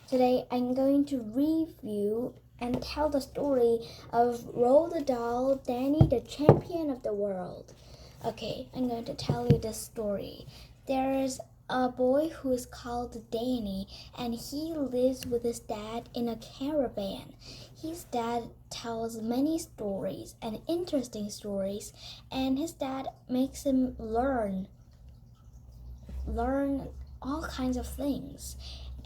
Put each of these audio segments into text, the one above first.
Today I'm going to review and tell the story of Roll the Doll, Danny, the champion of the world. Okay, I'm going to tell you this story. There's a boy who is called Danny, and he lives with his dad in a caravan. His dad tells many stories and interesting stories, and his dad makes him learn all kinds of things.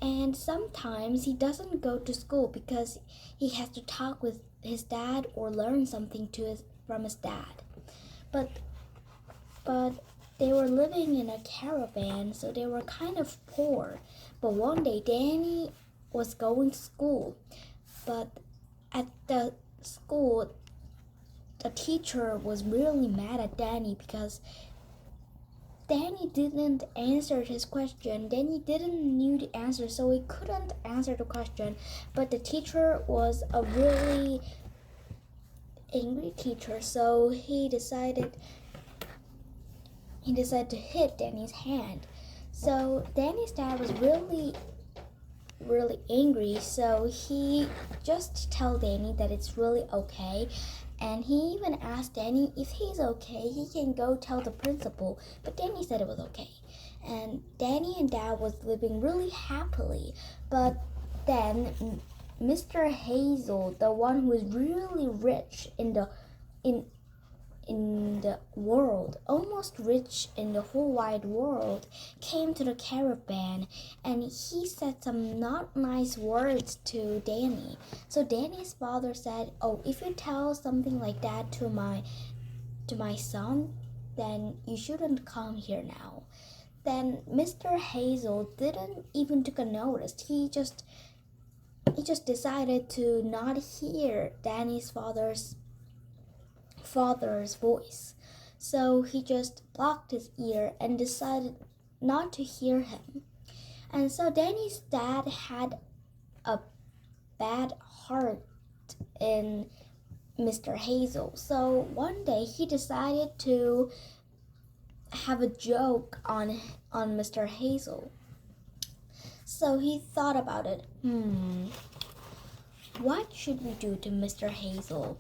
And sometimes he doesn't go to school because he has to talk with his dad or learn something from his dad. But they were living in a caravan, so they were kind of poor. But one day Danny was going to school, but at the school the teacher was really mad at Danny because Danny didn't answer his question. Danny didn't knew the answer, so he couldn't answer the question. But the teacher was a really angry teacher, so he decided to hit Danny's hand. So Danny's dad was really angry, so he just told Danny that it's really okay. And he even asked Danny if he's okay, he can go tell the principal. But Danny said it was okay. And Danny and Dad was living really happily. But then Mr. Hazel, the one who was really rich in the world, almost rich in the whole wide world, came to the caravan, and he said some not nice words to Danny. So Danny's father said, "Oh, if you tell something like that to my son, then you shouldn't come here now." Then Mr. Hazel didn't even take a notice. He just decided to not hear Danny's father's voice. So he just blocked his ear and decided not to hear him. And so Danny's dad had a bad heart in Mr. Hazel. So one day he decided to have a joke on Mr. Hazel. So he thought about it. What should we do to Mr. Hazel?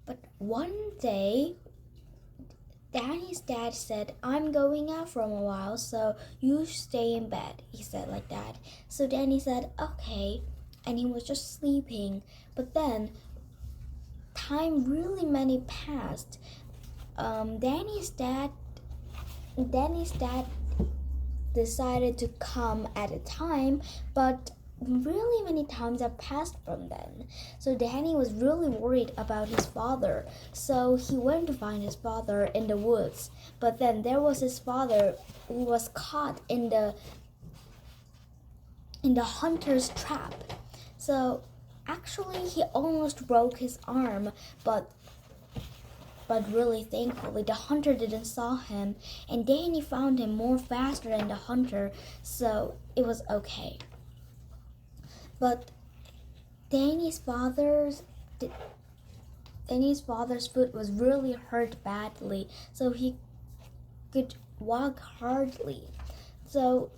But one day, Danny's dad said, "I'm going out for a while, so you stay in bed." He said like that. So Danny said, "Okay," and he was just sleeping. But then, time really many passed. Danny's dad decided to come at a time, but really many times have passed from then. So Danny was really worried about his father. So he went to find his father in the woods. But then there was his father who was caught in the hunter's trap. So actually he almost broke his arm, but really thankfully the hunter didn't saw him, and Danny found him more faster than the hunter, so it was okay. But Danny's father's foot was really hurt badly, so he could walk hardly. So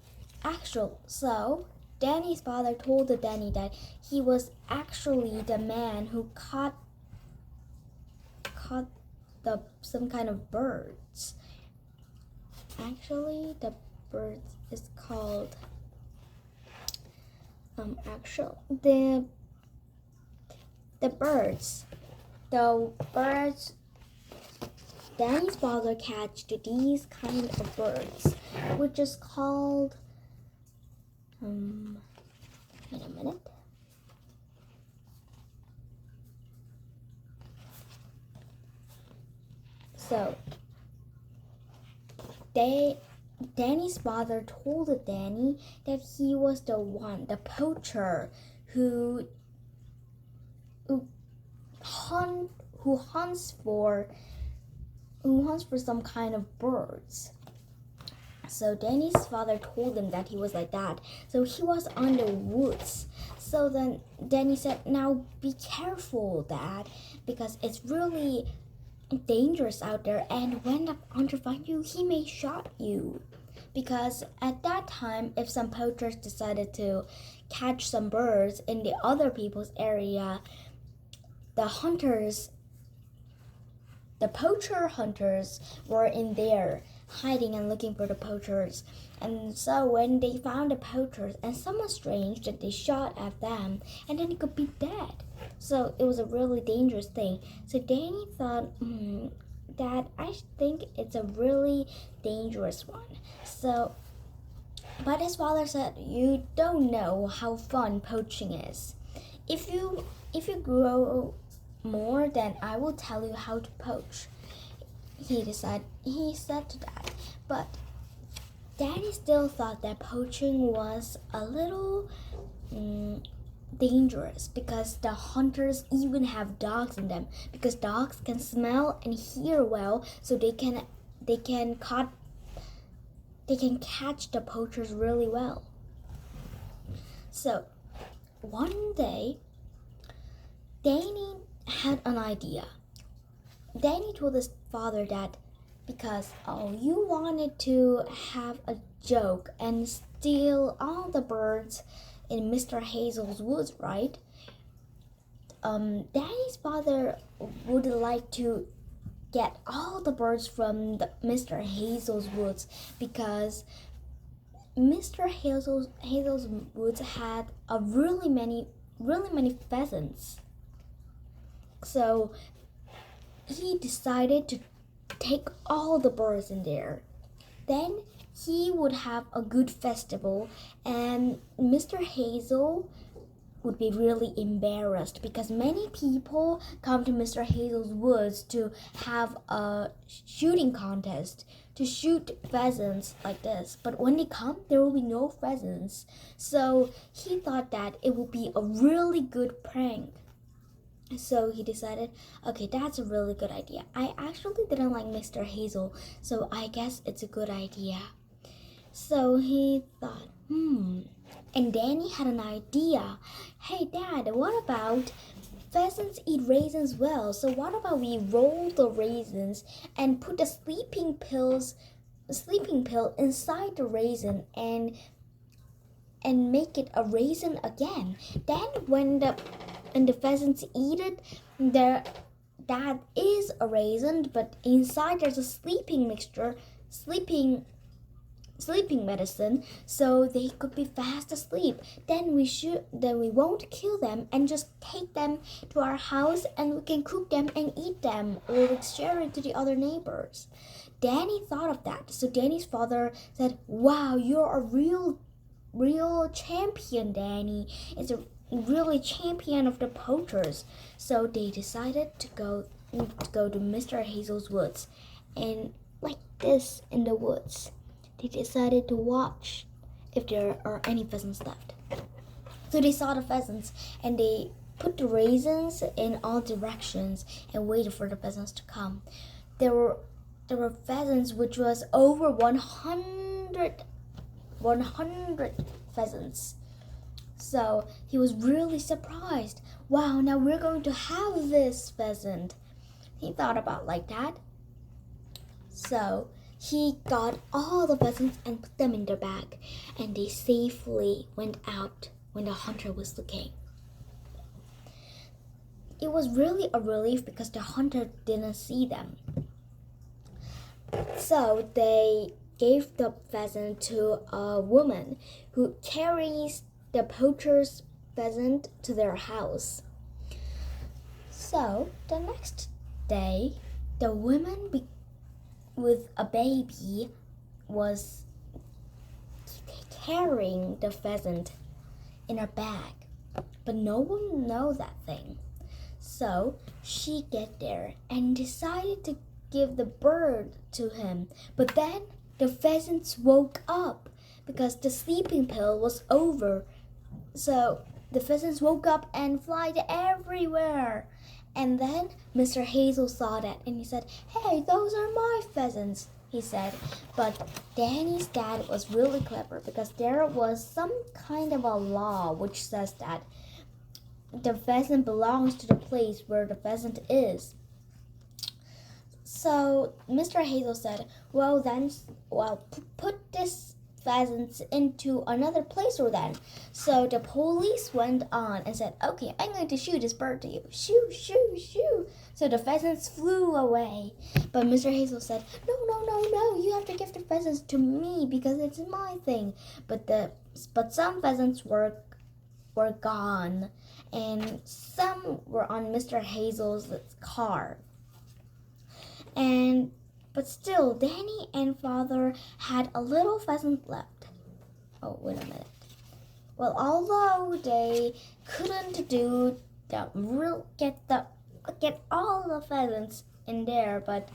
Danny's father told Danny that he was actually the man who caught some kind of birds. Actually, the birds is called the birds. Danny's father catched these kind of birds, which is called wait a minute. So Danny's father told Danny that he was the poacher who hunts for some kind of birds. So Danny's father told him that he was like that. So he was on the woods. So then Danny said, "Now be careful, Dad, because it's really dangerous out there, and when the hunter finds you, he may shot you." because at that time, if some poachers decided to catch some birds in the other people's area, the poacher hunters were in there hiding and looking for the poachers. And so when they found the poachers and someone strange that they shot at them, and then it could be dead. So it was a really dangerous thing. So Danny thought, Dad, I think it's a really dangerous one. So, but his father said, you don't know how fun poaching is. If you grow more, then I will tell you how to poach. He said to Dad. But Daddy still thought that poaching was a little dangerous, because the hunters even have dogs in them, because dogs can smell and hear well, so they can catch the poachers really well. So one day, Danny had an idea. Danny told his father that because you wanted to have a joke and steal all the birds in Mr. Hazel's woods, right? Danny's father would like to get all the birds from Mr. Hazel's woods, because Mr. Hazel's woods had really many pheasants. So he decided to take all the birds in there. Then he would have a good festival, and Mr. Hazel would be really embarrassed, because many people come to Mr. Hazel's woods to have a shooting contest, to shoot pheasants like this. But when they come, there will be no pheasants. So he thought that it would be a really good prank. So he decided, okay, that's a really good idea. I actually didn't like Mr. Hazel, so I guess it's a good idea. So he thought, And Danny had an idea. Hey, Dad, what about pheasants eat raisins well? So what about we roll the raisins and put the sleeping pill inside the raisin and make it a raisin again. Then when the pheasants eat it, that is a raisin, but inside there's a sleeping medicine, so they could be fast asleep. Then we won't kill them and just take them to our house, and we can cook them and eat them, or we share it to the other neighbors. Danny thought of that. So Danny's father said, wow, you're a real champion, Danny. It's a really champion of the poachers. So they decided to go to Mr. Hazel's woods, and like this in the woods, they decided to watch if there are any pheasants left. So they saw the pheasants, and they put the raisins in all directions and waited for the pheasants to come. There were pheasants, which was over 100 pheasants. So he was really surprised. Wow, now we're going to have this pheasant. He thought about like that. So he got all the pheasants and put them in their bag, and they safely went out when the hunter was looking. It was really a relief, because the hunter didn't see them. So they gave the pheasant to a woman who carries the poacher's pheasant to their house. So the next day, the woman with a baby was carrying the pheasant in her bag, but no one knows that thing. So she get there and decided to give the bird to him, but then the pheasants woke up because the sleeping pill was over. So the pheasants woke up and flied everywhere. And then Mr. Hazel saw that, and he said, hey, those are my pheasants, he said. But Danny's dad was really clever, because there was some kind of a law which says that the pheasant belongs to the place where the pheasant is. So Mr. Hazel said, put this pheasants into another place for them. So the police went on and said, okay, I'm going to shoot this bird to you. Shoo, shoo, shoo. So the pheasants flew away. But Mr. Hazel said, no, no, no, no, you have to give the pheasants to me because it's my thing. But some pheasants were gone, and some were on Mr. Hazel's car. But still, Danny and Father had a little pheasant left. Oh, wait a minute. Well, although they couldn't do get all the pheasants in there, but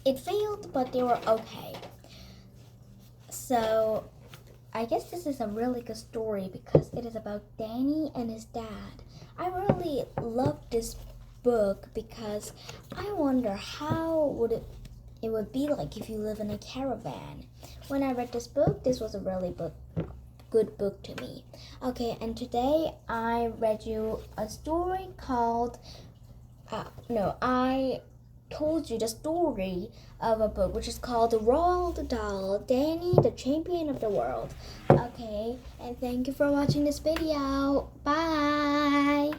it failed. But they were okay. So I guess this is a really good story because it is about Danny and his dad. I really love this book because I wonder how it would be like if you live in a caravan. When I read this book, this was a really good book to me. Okay, and today I read you a story called I told you the story of a book which is called Roald Dahl, Danny, the Champion of the World. Okay, and thank you for watching this video. Bye!